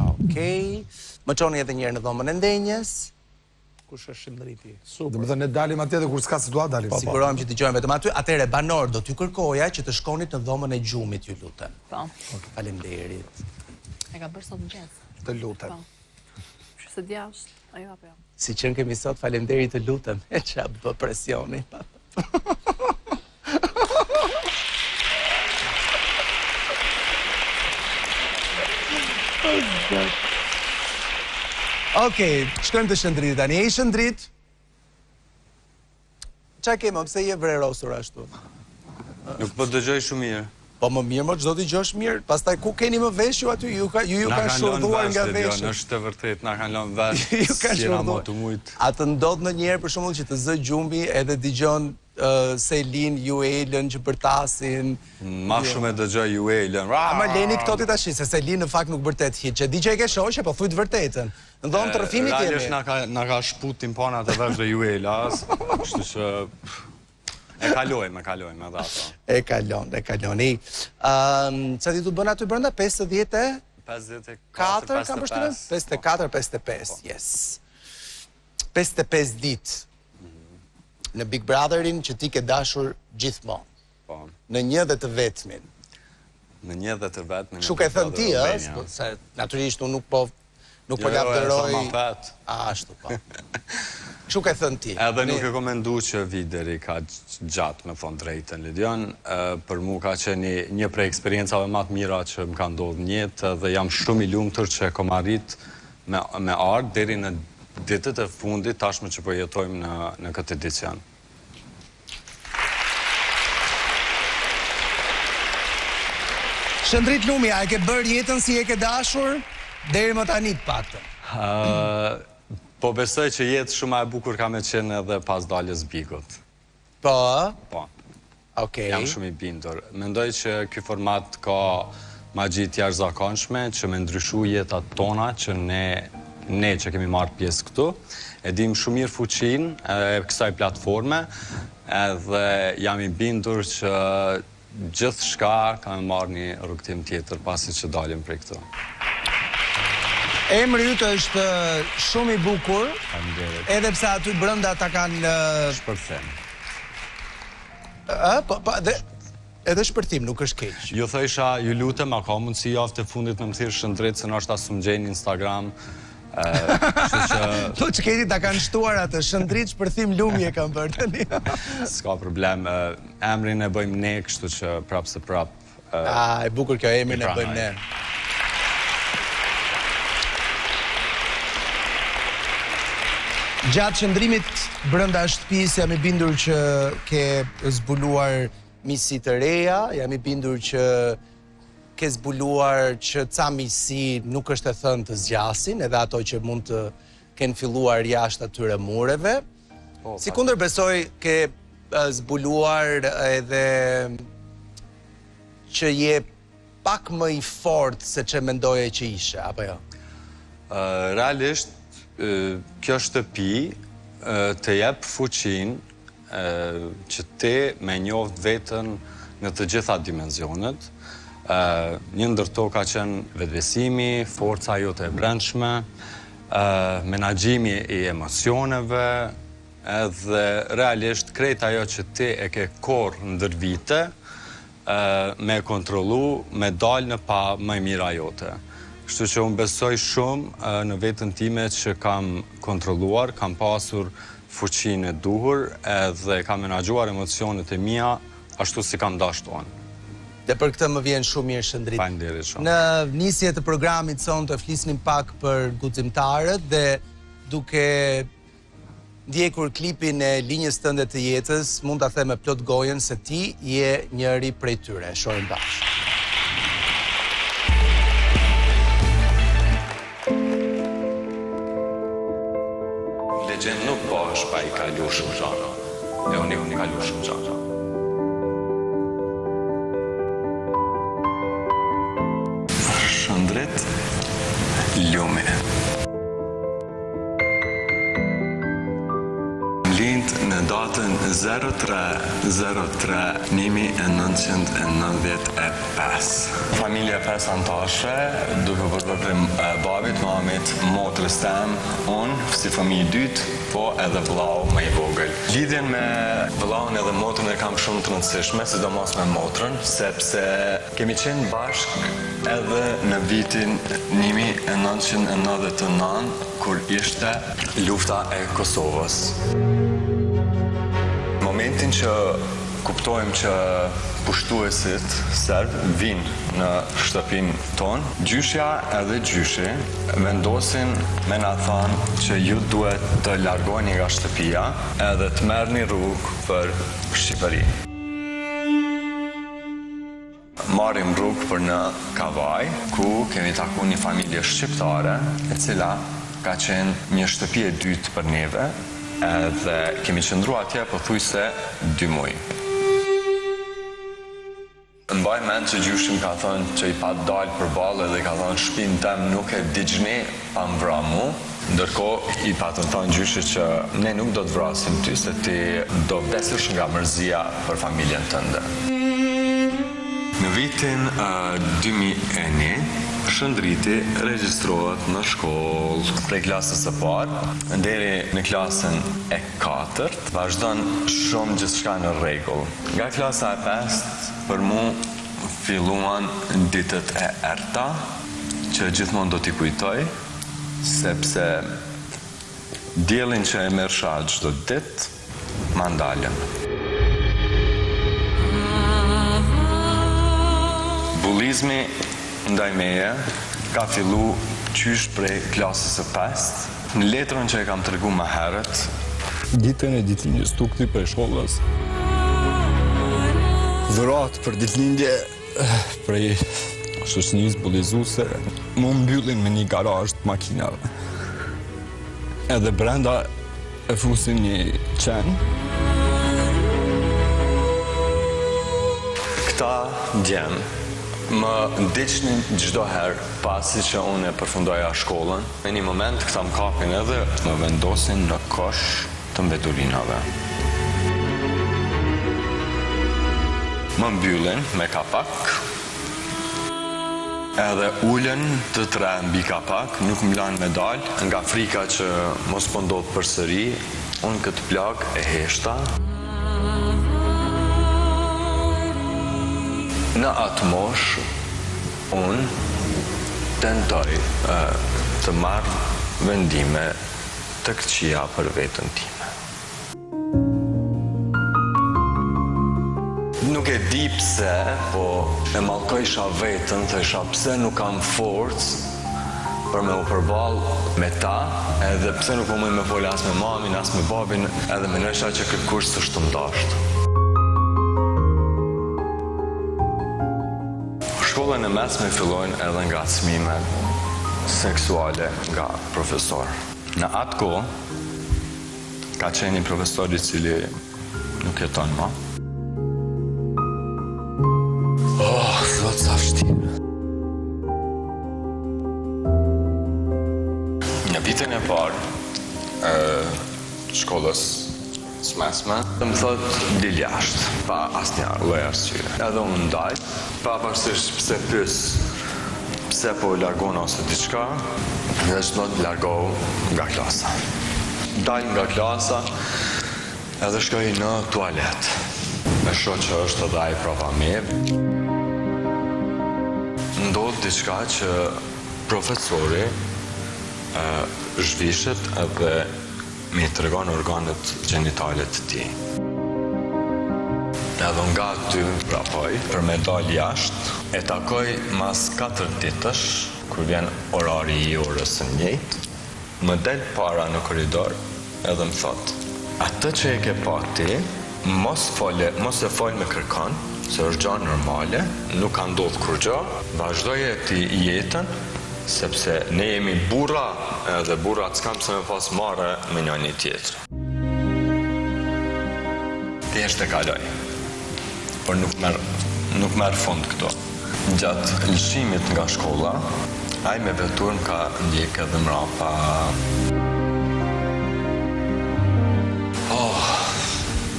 Okej. Më çoni edhe një herë në dhomën e ndenjes. Kush është Shëndriti? Do të thënë ne dalim atje dhe kur s'ka situatë dalim. Sigurohem që dëgjojmë vetëm aty. Atëherë banor do t'ju kërkoja që të shkonit në dhomën e gjumit, ju lutem. Po. Faleminderit. E ka bërë sot mëngjes. Të lutem. Po. Së djashtë, ajo apo jo? Si që në kemi sot, faleminderit, të lutem. E që bë presioni. Okej, shkojmë të Shëndrit tani. E Shëndrit? Qa kemë, pse je vrerosur ashtu? Nuk po dëgjoj shumë mirë. Po më mirë, çdo t'i gjosh mirë. Pastaj ku keni më vesh ju aty? Ju ka shurdhuar nga veshët. Është të vërtet, na kanë lënë vesh. Ju ka shurdhuar. A të ndodh ndonjëherë për shembull që të zë gjumbi edhe dëgjon Selin, Juelën që përtasin. Ma shumë e dëgjoj Juelën. Ama leni këto ti tash, se Selin në fakt nuk bërtet hit. Që di që e ke shoqe, po thuj të vërtetën. Në dhomë të rëfimit jemi. Realisht na ka shput timponat e vesh dhe Juelas. Kështu që e kalojmë edhe ato. E kalon. Sa ti tu bën aty brenda? 54 kam përshtypjen? 54-55, yes. 55 ditë. Në Big Brotherin që ti ke dashur gjithmonë. Po. Në një dhe të vetmin. Në një dhe të vetmin. Kështu ke thënë ti, se natyrisht unë nuk po lavdëroj. Ashtu po. Kështu ke thënë ti. Edhe nuk e komendu që videri ka gjatë, me thonë drejtën, Lidion. Për mu ka qenë një prej eksperiencave më të mira që më ka ndodhur në jetë dhe jam shumë i lumtur që kom arrit me ardh deri në ditët e fundit tashmë që po jetojmë në këtë edicion. Shëndrit Lumi, a e ke bërë jetën si e ke dashur deri më tani të paktën? Po besoj që jetë shumë e bukur ka me qenë edhe pas daljes Bigut. Po? Po. Okej. Jam shumë i bindur. Mendoj që ky format ka magji të jashtëzakonshme që me ndryshu jetat tona që ne që kemi marrë pjesë këtu, e dim shumë mirë fuqinë e kësaj platforme, edhe jam i bindur që gjithë shka ka me marrë një rrugtim tjetër pasi që dalim prej këtu. Emri ytë është shumë i bukur, edhe pse aty brenda ta kanë... Shpërthim. Edhe shpërthim, nuk është keq. Ju thësha, ju lutem, a ka mundësi javë të fundit me më thirë Shëndrit, se nështë asë më gjenë Instagram. Po që keti ta kanë shtuar atë, Shëndrit shpërthim Lumi e kanë bërë tani. S'ka problem, emrin e bëjmë ne, kështu që prapë se prapë... E bukur kjo, emrin e bëjmë ne. Gjatë qëndrimit brenda shtëpisë jam i bindur që ke zbuluar misi të reja, jam i bindur që ke zbuluar që ca misi nuk është e thënë të zgjasin, edhe ato që mund të kenë filluar jashtë atyre mureve. Sikundër besoj ke zbuluar edhe që je pak më i fortë se që mendoje që ishe, apo jo? Realisht, kjo shtëpi të jep fuqin që ti me njoft vetën në të gjitha dimenzionet. Një ndër to ka qenë vetëbesimi, forca jote e brendshme, menaxhimi i emocioneve, edhe realisht krejt ajo që ti e ke korrë ndër vite me kontrollu, me dalë në pa më mira jote. Kështu që unë besoj shumë në vetën time që kam kontrolluar, kam pasur fuqinë e duhur edhe kam menaxhuar emocionet e mia ashtu si kam dashur unë. Dhe për këtë më vjen shumë mirë Shëndrit. Faleminderit shumë. Në nisje të programit son të flisnim pak për guximtarët dhe duke ndjekur klipin e linjës tënde të jetës, mund ta them me plot gojën se ti je njëri prej tyre. Shohim bashkë. Legjend nuk po është pa i kalu shumë gjana. E unë i kalu shumë gjana. Shëndrit Lumi. Lind në datën 03 Familja 5 antashe, duke përbërprim babit, mamit, motrës tem, unë, si familje dytë, po edhe vllau më i vogël. Lidhjen me vllaun edhe motrën e kam shumë të rëndësishme, sidomos me motrën, sepse kemi qenë bashk edhe në vitin 1999, kur ishte lufta e Kosovës. Momentin që kuptojmë që pushtuesit serb vinë në shtëpinë tonë, gjyshja edhe gjyshi vendosin me na thanë që ju duhet të largoni nga shtëpia edhe të merrni rrugë për Shqipëri. Marrim rrugë për në Kavaj, ku kemi taku një familje shqiptare, e cila ka qenë një shtëpi e dytë për neve, edhe kemi qëndru atje pothuajse 2 muaj. Mbaj mend që gjyshim ka thënë që i pa dalë përballë edhe ka thënë shtëpinë tem nuk e digjni pa më vra mu, ndërkohë i patën thënë gjyshi që ne nuk do të vrasim ty se ti do vdesësh nga mërzia për familjen tënde. Në vitin 2001, Shëndriti regjistrohet në shkollë prej klasës së parë deri në klasën e 4, vazhdon shumë gjithçka në rregull. Nga klasa e 5 për mu filluan ditët e errta, që gjithmonë do t'i kujtoj, sepse diellin që e merrsha çdo ditë ma ndalën. Bullizmi ndaj meje ka fillu qysh prej klasës së 5. Në letrën që e kam tregu më herët, ditën e ditëlindjes tukti për shkollës. Dhuratë për ditëlindje prej shoqënisë bullizuese më mbyllin me një garazh të makinave. Edhe brenda e fusin një qen. Këta djemë më ndiqnin çdo herë pasi që unë e përfundoja shkollën. Në një moment këta më kapin edhe më vendosin në kosh të mbeturinave. Më mbyllin me kapak, edhe ulen të 3 mbi kapak, nuk më lanë me dalë, nga frika që mos po ndodhë përsëri, unë këtë plag e heshta. Në atë mosh, unë tentoj të marrë vendime të këqija për vetën time. Nuk e di pse, po e mallkojsha vetën, thësha pse nuk kam forcë për me u përballë me ta, edhe pse nuk po muj me folë as me mamin, as me babin, edhe mendojsha që këtë kurs s'është të dashur. Shkollën e mesme fillojnë edhe nga çmime seksuale nga profesor. Në atë kohë ka qenë një profesor i cili nuk jeton më. Zot sa vështirë. Në vitin e parë shkollës së mesme, më thotë dil jashtë, pa asnjë lloj arsye. Edhe unë ndaj, pavarësisht pse pyes pse po largon ose diçka, dhe çdo të largohu nga klasa. Dal nga klasa, edhe shkoj në tualet. Me shoh që është edhe ai prapa me. Ndodh diçka që profesori zhvishet edhe mi tregon organet gjenitale të tij. Edhe nga aty prapoj, për me dal jashtë, e takoj mas 4 ditësh, kur vjen orari i orës së njëjtë, më del para në korridor edhe më thot, atë që e ke pa ti, mos e fol me kërkon, se është gjë normale, nuk ka ndodhur kur gjë, vazhdoje ti jetën, sepse ne jemi burra, edhe burrat s'kam se me pas marrë me njëri tjetër. Thjesht e kaloj, por nuk merr fund këto. Gjatë lëshimit nga shkolla, ai me veturën ka ndjek edhe mrapa.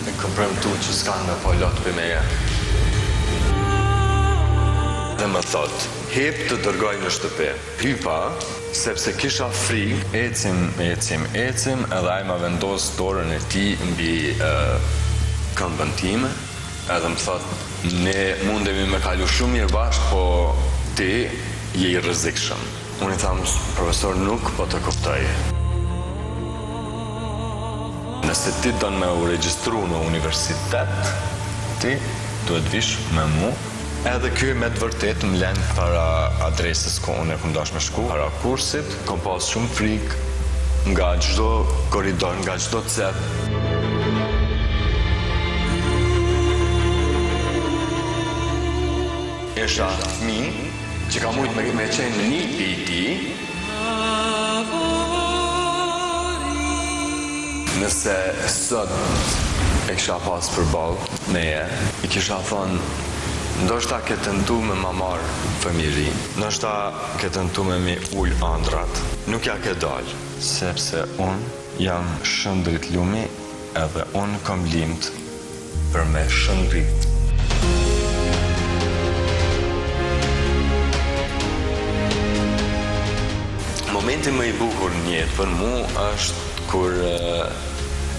E premtu që s'kan me po lot për meje. Dhe më thot, hep të dërgoj në shtëpi. Hypa, sepse kisha frikë, ecim, edhe ai ma vendos dorën e tij mbi këmbën time, edhe më thot, ne mundemi me kalu shumë mirë bashkë, po ti je i rrezikshëm. Unë i tham, profesor, nuk po të kuptoj. Nëse ti don me u regjistru në universitet, ti duhet vish me mu. Edhe ky me të vërtet më len para adresës ku unë e kum dash me shku, para kursit, kom pas shumë frikë nga çdo korridor, nga çdo cep. Isha fëmijë që ka mujt me qenë një piti, nëse sot e kisha pas përballë meje, i kisha thonë, ndoshta ke tentu me ma marë fëmijëri, ndoshta ke tentu me mi ull andrat, nuk ja ke dalë, sepse unë jam shëndrit lumi edhe unë kam limt për me shëndrit. Momenti më i bukur në jetë për mu është kur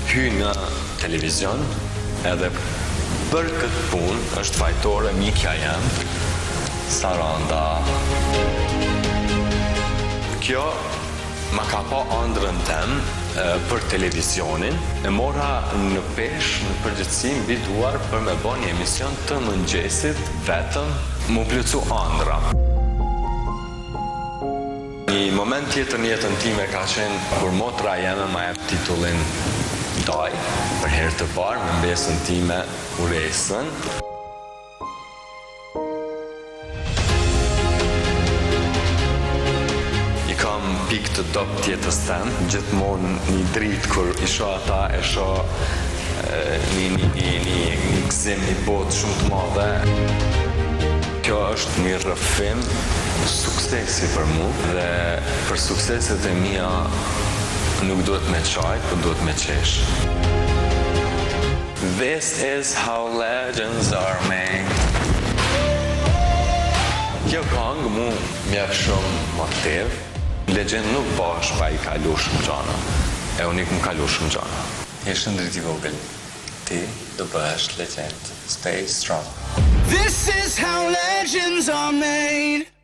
hy në televizion edhe për këtë punë është fajtore mikja jam, Saranda. Kjo ma ka pa ëndrrën tem për televizionin, e mora në pesh në përgjithësi mbi duar për me bë një emision të mëngjesit vetëm mu plotsu ëndra. Një moment tjetër në jetën time ka qenë kur motra jeme ma jep titullin Daj, për herë të parë me mbesën time Uresën. I kam pikë të dop tjetës tem, gjithmonë një dritë kur isha ata e shoh një gzim, një botë shumë të madhe. Kjo është një rrëfim suksesi për mu dhe për sukseset e mia nuk duhet me qajt, por duhet me qesh. This is how legends are made. Kjo këngë mu mjef shumë motiv. Legend nuk bash pa i kalu shumë gjana. E unë i kum kalu shumë gjana. Je shëndrit i vogël. Ti do bëhesh legend. Stay strong. This is how legends are made.